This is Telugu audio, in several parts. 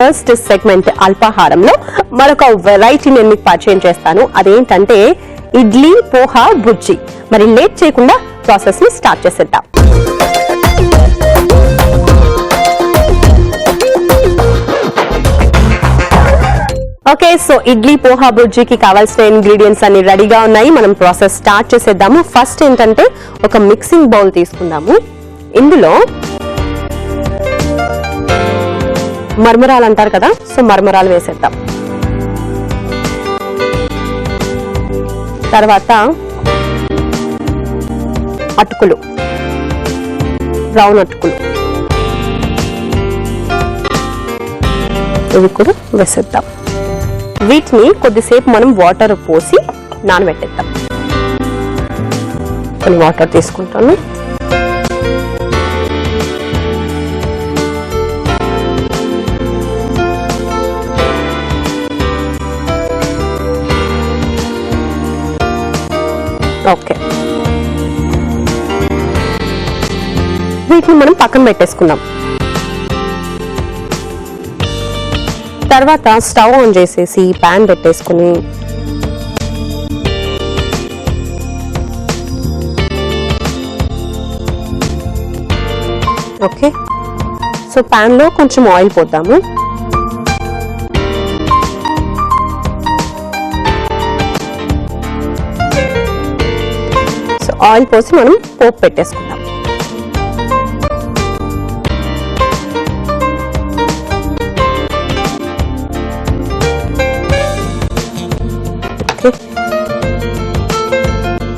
ఫస్ట్ సెగ్మెంట్ అల్పాహారంలో మరొక వెరైటీ నేను మీకు పరిచయం చేస్తాను. అదేంటంటే ఇడ్లీ పోహా బుజ్జి. మరి లేట్ చేయకుండా ప్రాసెస్ ని స్టార్ట్ చేసేద్దాం. ఓకే, సో ఇడ్లీ పోహా బుజ్జికి కావాల్సిన ఇంగ్రీడియంట్స్ అన్ని రెడీగా ఉన్నాయి. మనం ప్రాసెస్ స్టార్ట్ చేసేద్దాము. ఫస్ట్ ఏంటంటే ఒక మిక్సింగ్ బౌల్ తీసుకుందాము. ఇందులో మర్మరాలు అంటారు కదా, సో మర్మరాలు వేసేద్దాం. తర్వాత అటుకులు, బ్రౌన్ అటుకులు ఇవి కూడా వేసేద్దాం. వీటిని కొద్దిసేపు మనం వాటర్ పోసి నానబెట్టేద్దాం. కొన్ని వాటర్ తీసుకుంటాను. ఓకే, వీటిని మనం పక్కన పెట్టేసుకుందాం. తర్వాత స్టవ్ ఆన్ చేసేసి ప్యాన్ పెట్టేసుకుని ఓకే, సో ప్యాన్ లో కొంచెం ఆయిల్ పోద్దాము. ఆయిల్ పోసి మనం పోపు పెట్టేసుకుందాం.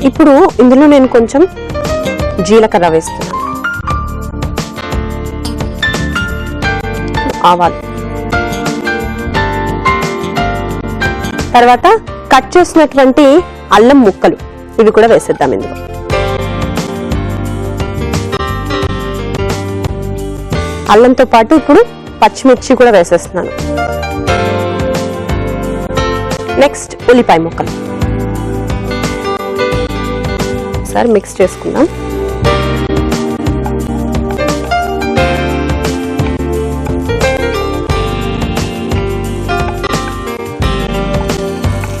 ఇప్పుడు ఇందులో నేను కొంచెం జీలకర్ర వేస్తున్నాను, ఆవాలు, తర్వాత కట్ చేసినటువంటి అల్లం ముక్కలు ఇవి కూడా వేసేద్దాం. ఇందులో అల్లంతో పాటు ఇప్పుడు పచ్చిమిర్చి కూడా వేసేస్తున్నాను. నెక్స్ట్ ఉల్లిపాయ ముక్కలు ఒకసారి మిక్స్ చేసుకుందాం.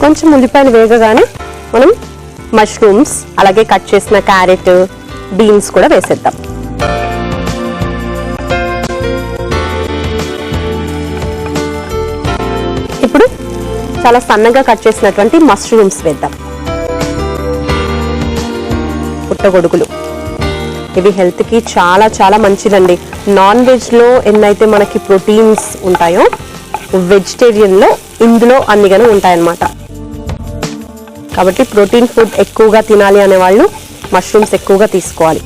కొంచెం ఉల్లిపాయలు వేగగానే మనం మష్రూమ్స్, అలాగే కట్ చేసిన క్యారెట్, బీన్స్ కూడా వేసేద్దాం. ఇప్పుడు చాలా సన్నగా కట్ చేసినటువంటి మష్రూమ్స్ వేద్దాం. పుట్టగొడుగులు ఇవి హెల్త్ కి చాలా చాలా మంచిదండి. నాన్ వెజ్ లో ఎన్నైతే మనకి ప్రోటీన్స్ ఉంటాయో వెజిటేరియన్ లో ఇందులో అన్నిగానే ఉంటాయన్నమాట. కాబట్టి ప్రోటీన్ ఫుడ్ ఎక్కువగా తినాలి అనే వాళ్ళు మష్రూమ్స్ ఎక్కువగా తీసుకోవాలి.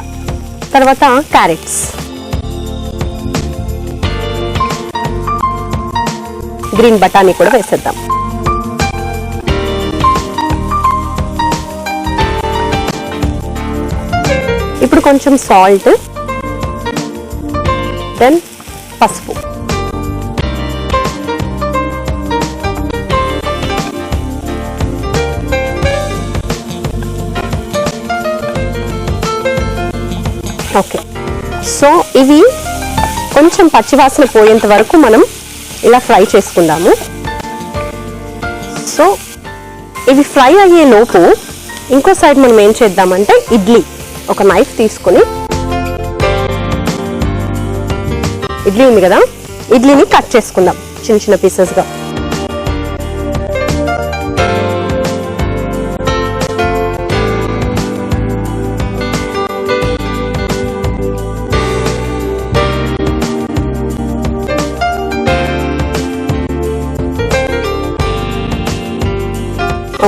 తర్వాత క్యారెట్స్, గ్రీన్ బఠానీ కూడా వేసేద్దాం. ఇప్పుడు కొంచెం సాల్ట్, దెన్ పసుపు, ఓకే. సో ఇవి కొంచెం పచ్చివాసన పోయేంత వరకు మనం ఇలా ఫ్రై చేసుకుందాము. సో ఇవి ఫ్రై అయ్యే లోపు ఇంకో సైడ్ మనం ఏం చేద్దామంటే ఇడ్లీ, ఒక నైఫ్ తీసుకొని ఇడ్లీ ఉంది కదా, ఇడ్లీని కట్ చేసుకుందాం చిన్న చిన్న పీసెస్గా.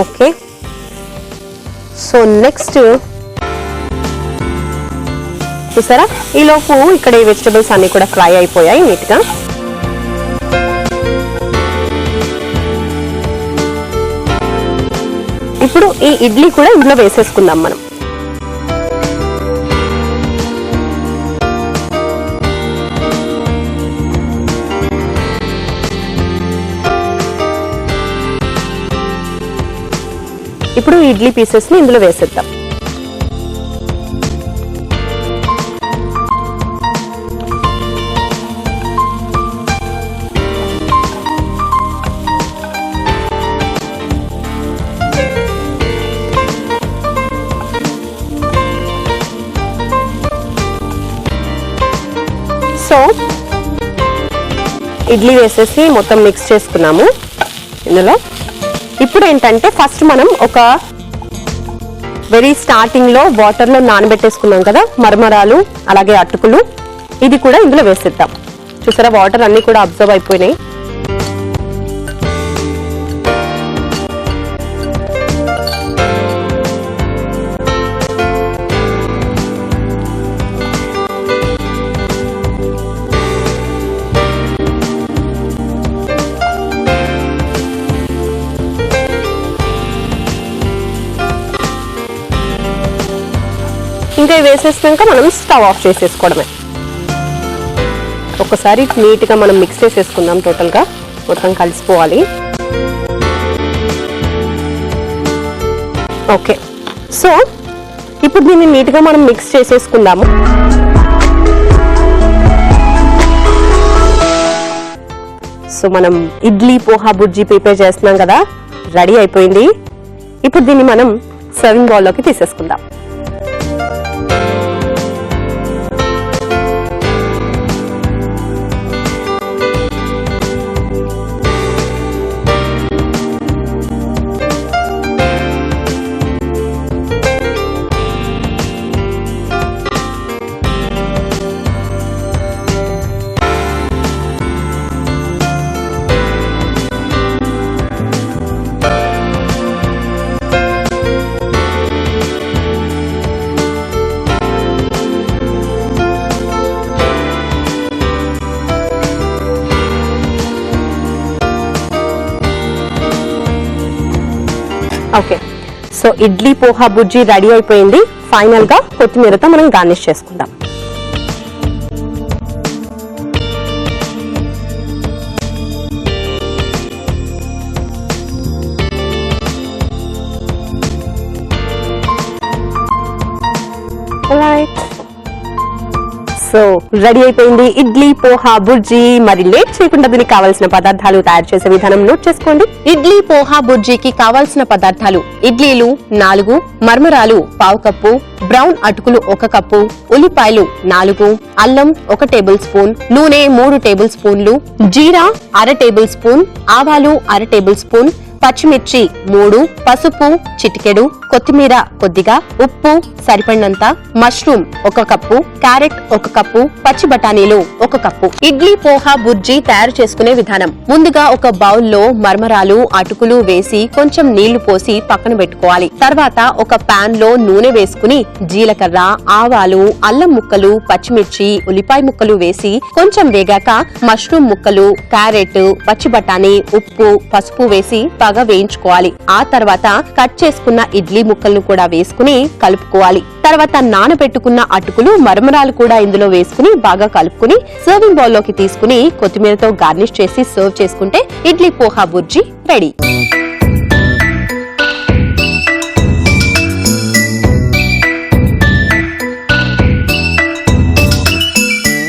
ఓకే, సో నెక్స్ట్ చూసారా, ఈలోపు ఇక్కడ ఈ వెజిటబుల్స్ అన్ని కూడా ఫ్రై అయిపోయాయి నీట్గా. ఇప్పుడు ఈ ఇడ్లీ కూడా ఇందులో వేసేసుకుందాం మనం. ఇప్పుడు ఇడ్లీ పీసెస్ ని ఇందులో వేసేద్దాం. ఇడ్లీ వేసేసి మొత్తం మిక్స్ చేసుకున్నాము ఇందులో. ఇప్పుడు ఏంటంటే ఫస్ట్ మనం ఒక వెరీ స్టార్టింగ్ లో వాటర్ లో నానబెట్టేసుకున్నాం కదా మరమరాలు అలాగే అటుకులు, ఇది కూడా ఇందులో వేసేద్దాం. చూసారా వాటర్ అన్ని కూడా అబ్జర్వ్ అయిపోయినాయి. ఇంకా వేసేసినాక మనం స్టవ్ ఆఫ్ చేసేసుకోవడమే. ఒకసారి నీట్ గా మనం మిక్స్ చేసేసుకుందాం, టోటల్ గా మొత్తం కలిసిపోవాలి. ఓకే, సో ఇప్పుడు దీన్ని నీట్ గా మనం మిక్స్ చేసేసుకుందాము. సో మనం ఇడ్లీ పోహా బుర్జీ ప్రిపేర్ చేస్తున్నాం కదా, రెడీ అయిపోయింది. ఇప్పుడు దీన్ని మనం సర్వింగ్ బౌల్లోకి తీసేసుకుందాం. Okay, so idli poha bhurji ready అయిపోయింది. ఫైనల్ గా కొత్తిమీరతో మనం గార్నిష్ చేసుకుందాం. సో రెడీ అయిపోయింది ఇడ్లీ పోహా బుర్జీ. మరి లేట్ చేయకుండా దీనికి కావాల్సిన పదార్థాలు తయారు చేసే విధానం నోట్ చేసుకోండి. ఇడ్లీ పోహా బుర్జీకి కావాల్సిన పదార్థాలు: ఇడ్లీలు 4, మర్మరాలు 1/2 కప్పు, బ్రౌన్ అటుకులు 1 కప్పు, ఉల్లిపాయలు 4, అల్లం 1 టేబుల్ స్పూన్, నూనె 3 టేబుల్ స్పూన్లు, జీరా 1/2 టేబుల్ స్పూన్, ఆవాలు 1/2 టేబుల్ స్పూన్, పచ్చిమిర్చి 3, పసుపు చిటికెడు, కొత్తిమీర కొద్దిగా, ఉప్పు సరిపడినంత, మష్రూమ్ 1 కప్పు, క్యారెట్ 1 కప్పు, పచ్చి బఠానీలు 1 కప్పు. ఇడ్లీ పోహా బుర్జీ తయారు చేసుకునే విధానం: ముందుగా ఒక బౌల్లో మర్మరాలు అటుకులు వేసి కొంచెం నీళ్లు పోసి పక్కన పెట్టుకోవాలి. తర్వాత ఒక పాన్ లో నూనె వేసుకుని జీలకర్ర, ఆవాలు, అల్లం ముక్కలు, పచ్చిమిర్చి, ఉల్లిపాయ ముక్కలు వేసి కొంచెం వేగాక మష్రూమ్ ముక్కలు, క్యారెట్, పచ్చి బఠానీ, ఉప్పు, పసుపు వేసి బాగా వేయించుకోవాలి. ఆ తర్వాత కట్ చేసుకున్న ఇడ్లీ ముక్కలను కూడా వేసుకుని కలుపుకోవాలి. తర్వాత నానబెట్టుకున్న అటుకులు, మరమరాలు కూడా ఇందులో వేసుకుని బాగా కలుపుకుని సర్వింగ్ బౌల్ లోకి తీసుకుని కొత్తిమీరతో గార్నిష్ చేసి సర్వ్ చేసుకుంటే ఇడ్లీ పోహా బుర్జీ రెడీ.